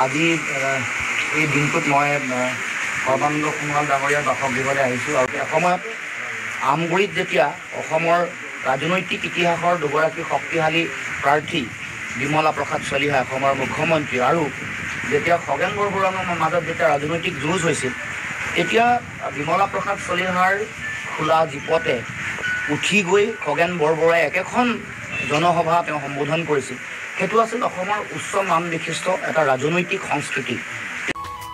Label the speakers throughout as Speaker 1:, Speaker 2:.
Speaker 1: আজি এই দিনটোত মই সৰ্বানন্দ সোণোৱাল ডাঙৰীয়াৰ বাসগৃহলৈ আহিছোঁ আৰু এসময়ত আমগুৰিত যেতিয়া অসমৰ ৰাজনৈতিক ইতিহাসৰ দুগৰাকী শক্তিশালী প্ৰাৰ্থী বিমলা প্ৰসাদ চলিহা অসমৰ মুখ্যমন্ত্ৰী আৰু যেতিয়া খগেন বৰবৰুৱাৰ মাজত যেতিয়া ৰাজনৈতিক যুঁজ হৈছিল তেতিয়া বিমলা প্ৰসাদ চলিহাৰ খোলা জীপতে উঠি গৈ খগেন বৰবৰুৱাই একেখন জনসভা তেওঁ সম্বোধন কৰিছিল। সেইটো আছিল অসমৰ উচ্চ মান বিশিষ্ট এটা ৰাজনৈতিক সংস্কৃতি।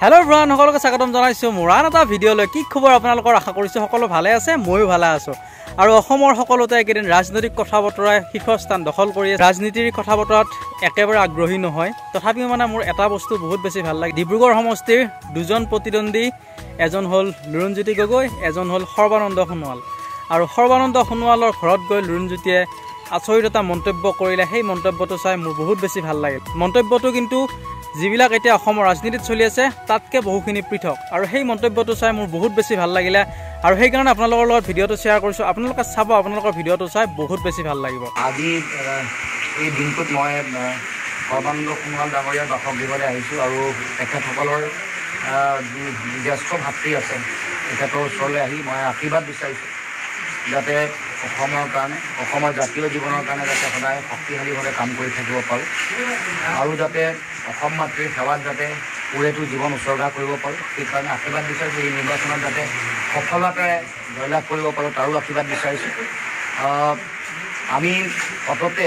Speaker 2: হেল্ল' এভৰিৱান, সকলোকে স্বাগতম জনাইছোঁ মোৰ আন এটা ভিডিঅ'লৈ। কি খবৰ আপোনালোকৰ? আশা কৰিছোঁ সকলো ভালে আছে, ময়ো ভালে আছোঁ। আৰু অসমৰ সকলোতে এইকেইদিন ৰাজনৈতিক কথা বতৰাই শীৰ্ষস্থান দখল কৰি আছে। ৰাজনীতিৰ কথা বতৰাত একেবাৰে আগ্ৰহী নহয়, তথাপিও মোৰ এটা বস্তু বহুত বেছি ভাল লাগে। ডিব্ৰুগড় সমষ্টিৰ দুজন প্ৰতিদ্বন্দ্বী, এজন হ'ল লুৰুণজ্যোতি গগৈ, এজন হ'ল সৰ্বানন্দ সোণোৱাল। আৰু সৰ্বানন্দ সোণোৱালৰ ঘৰত গৈ লুৰুণজ্যোতিয়ে আচৰিত এটা মন্তব্য কৰিলে। সেই মন্তব্যটো চাই মোৰ বহুত বেছি ভাল লাগিল। মন্তব্যটো কিন্তু যিবিলাক এতিয়া অসমৰ ৰাজনীতিত চলি আছে তাতকৈ বহুখিনি পৃথক, আৰু সেই মন্তব্যটো চাই মোৰ বহুত বেছি ভাল লাগিলে। আৰু সেইকাৰণে আপোনালোকৰ লগত ভিডিঅ'টো শ্বেয়াৰ কৰিছোঁ। আপোনালোকে চাব, আপোনালোকৰ ভিডিঅ'টো চাই বহুত বেছি ভাল লাগিব।
Speaker 1: আজি এই দিনটোত মই সৰ্বানন্দ সোণোৱাল ডাঙৰীয়াৰ বাসগৃহলৈ আহিছোঁ আৰু তেখেতসকলৰ জ্যেষ্ঠ ভাতৃ আছে, তেখেতৰ ওচৰলৈ আহি মই আশীৰ্বাদ বিচাৰিছোঁ যাতে অসমৰ কাৰণে, অসমৰ জাতীয় জীৱনৰ কাৰণে যাতে সদায় শক্তিশালীভাৱে কাম কৰি থাকিব পাৰোঁ আৰু যাতে অসম মাতৃৰ সেৱাত যাতে পুৰেতো জীৱন উৎসৰ্গা কৰিব পাৰোঁ। সেইকাৰণে আশীৰ্বাদ বিচাৰিছোঁ। এই নিৰ্বাচনত যাতে সফলতাৰে জয়লাভ কৰিব পাৰোঁ তাৰো আশীৰ্বাদ বিচাৰিছোঁ। আমি সততে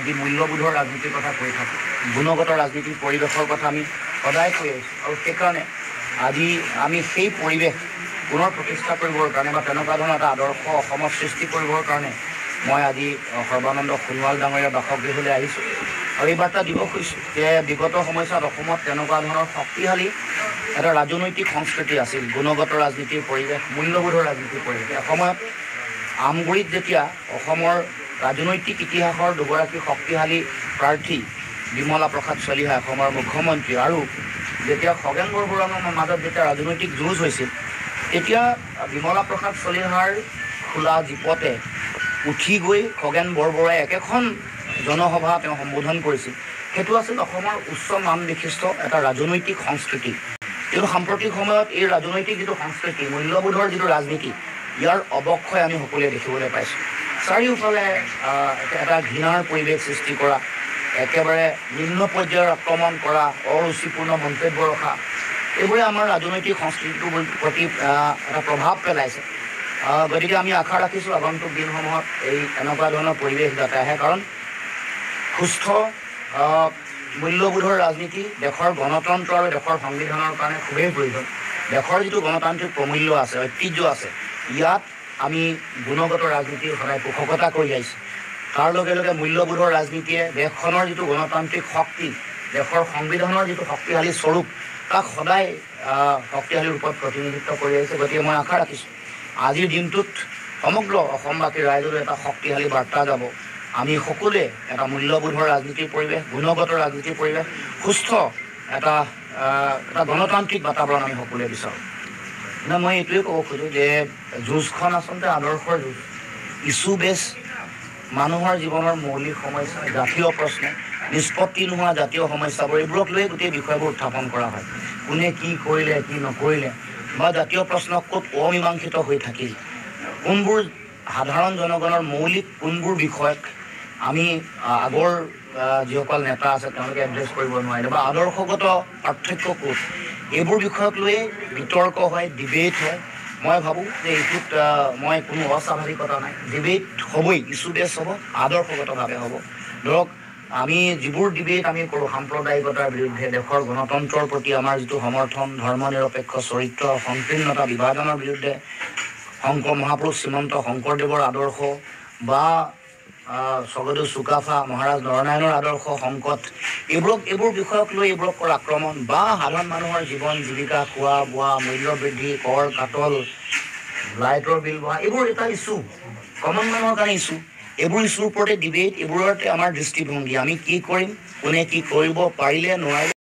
Speaker 1: যি মূল্যবোধৰ ৰাজনীতিৰ কথা কৈ থাকোঁ, গুণগত ৰাজনীতিৰ পৰিৱেশৰ কথা আমি সদায় কৈ আহিছোঁ, আৰু সেইকাৰণে আজি আমি সেই পৰিৱেশ পুনৰ প্ৰতিষ্ঠা কৰিবৰ কাৰণে বা তেনেকুৱা ধৰণৰ এটা আদৰ্শ অসমত সৃষ্টি কৰিবৰ কাৰণে মই আজি সৰ্বানন্দ সোণোৱাল ডাঙৰীয়াৰ বাসগৃহলৈ আহিছোঁ আৰু এই বাৰ্তা দিব খুজিছোঁ যে বিগত সময়ছোৱাত অসমত তেনেকুৱা ধৰণৰ শক্তিশালী এটা ৰাজনৈতিক সংস্কৃতি আছিল, গুণগত ৰাজনীতিৰ পৰিৱেশ, মূল্যবোধৰ ৰাজনীতিৰ পৰিৱেশ। এসময়ত আমগুৰিত যেতিয়া অসমৰ ৰাজনৈতিক ইতিহাসৰ দুগৰাকী শক্তিশালী প্ৰাৰ্থী বিমলা প্ৰসাদ চলিহা অসমৰ মুখ্যমন্ত্ৰী আৰু যেতিয়া খগেন বৰবৰুৱাৰ মাজত যেতিয়া ৰাজনৈতিক যুঁজ হৈছিল তেতিয়া বিমলা প্ৰসাদ চলিহাৰ খোলা জীপতে উঠি গৈ খগেন বৰবৰুৱাই একেখন জনসভা তেওঁ সম্বোধন কৰিছিল। সেইটো আছিল অসমৰ উচ্চ মান বিশিষ্ট এটা ৰাজনৈতিক সংস্কৃতি। কিন্তু সাম্প্ৰতিক সময়ত এই ৰাজনৈতিক যিটো সংস্কৃতি, মূল্যবোধৰ যিটো ৰাজনীতি, ইয়াৰ অৱক্ষয় আমি সকলোৱে দেখিবলৈ পাইছোঁ। চাৰিওফালে এটা ঘৃণাৰ পৰিৱেশ সৃষ্টি কৰা, একেবাৰে নিম্ন পৰ্যায়ৰ আক্ৰমণ কৰা, অৰুচিপূৰ্ণ মন্তব্য ৰখা, এইবোৰে আমাৰ ৰাজনৈতিক সংস্কৃতিটোৰ প্ৰতি এটা প্ৰভাৱ পেলাইছে। গতিকে আমি আশা ৰাখিছোঁ আগন্তুক দিনসমূহত এই এনেকুৱা ধৰণৰ পৰিৱেশ যাতে আহে, কাৰণ সুস্থ মূল্যবোধৰ ৰাজনীতি দেশৰ গণতন্ত্ৰ আৰু দেশৰ সংবিধানৰ কাৰণে খুবেই প্ৰয়োজন। দেশৰ যিটো গণতান্ত্ৰিক প্ৰমূল্য আছে, ঐতিহ্য আছে, ইয়াত আমি গুণগত ৰাজনীতিৰ সদায় পোষকতা কৰি আহিছোঁ। তাৰ লগে লগে মূল্যবোধৰ ৰাজনীতিয়ে দেশখনৰ যিটো গণতান্ত্ৰিক শক্তি, দেশৰ সংবিধানৰ যিটো শক্তিশালী স্বৰূপ, তাক সদায় শক্তিশালী ৰূপত প্ৰতিনিধিত্ব কৰি আহিছে। গতিকে মই আশা ৰাখিছোঁ আজিৰ দিনটোত সমগ্ৰ অসমবাসীৰ ৰাইজলৈ এটা শক্তিশালী বাৰ্তা যাব। আমি সকলোৱে এটা মূল্যবোধৰ ৰাজনীতিৰ পৰিৱেশ, গুণগত ৰাজনীতিৰ পৰিৱেশ, সুস্থ এটা গণতান্ত্ৰিক বাতাবৰণ আমি সকলোৱে বিচাৰোঁ। মই এইটোৱে ক'ব খোজোঁ যে যুঁজখন আচলতে আদৰ্শৰ যুঁজ। ইছ্যু বেছ মানুহৰ জীৱনৰ মৌলিক সমস্যা, জাতীয় প্ৰশ্ন, নিষ্পত্তি নোহোৱা জাতীয় সমস্যাবোৰ, এইবোৰক লৈ গোটেই বিষয়বোৰ উত্থাপন কৰা হয়। কোনে কি কৰিলে, কি নকৰিলে, বা জাতীয় প্ৰশ্ন ক'ত অমীমাংসিত হৈ থাকিল, কোনবোৰ সাধাৰণ জনগণৰ মৌলিক কোনবোৰ বিষয়ক আমি আগৰ যিসকল নেতা আছে তেওঁলোকে এড্ৰেছ কৰিব নোৱাৰিলে, বা আদৰ্শগত পাৰ্থক্য ক'ত, এইবোৰ বিষয়ক লৈয়ে বিতৰ্ক হয়, ডিবেট হয়। মই ভাবোঁ যে এইটোত মই কোনো অস্বাভাৱিকতা নাই। ডিবেট হ'বই, ইছ্যু বেছ হ'ব, আদৰ্শগতভাৱে হ'ব। ধৰক আমি যিবোৰ ডিবেট আমি কৰোঁ সাম্প্ৰদায়িকতাৰ বিৰুদ্ধে, দেশৰ গণতন্ত্ৰৰ প্ৰতি আমাৰ যিটো সমৰ্থন, ধৰ্ম নিৰপেক্ষ চৰিত্ৰ, সংকীৰ্ণতা, বিভাজনৰ বিৰুদ্ধে শংকৰ মহাপুৰুষ শ্ৰীমন্ত শংকৰদেৱৰ আদৰ্শ, বা স্বৰ্গদেউ চুকাফা, মহাৰাজ নৰনাৰায়ণৰ আদৰ্শ, সংকট, এইবোৰ বিষয়ক লৈ এইবোৰক কৰা আক্ৰমণ, বা সাধাৰণ মানুহৰ জীৱন জীৱিকা, খোৱা বোৱা, মূল্য বৃদ্ধি, কৰ কাটল, লাইটৰ বিল বঢ়া, এইবোৰ এটা ইছ্যু, কমন মানুহৰ কাৰণে ইছ্যু। এইবোৰ ইছ্যুৰ ওপৰতে ডিবেট, এইবোৰতে আমাৰ দৃষ্টিভংগী। আমি কি কৰিম, কোনে কি কৰিব পাৰিলে নোৱাৰিলে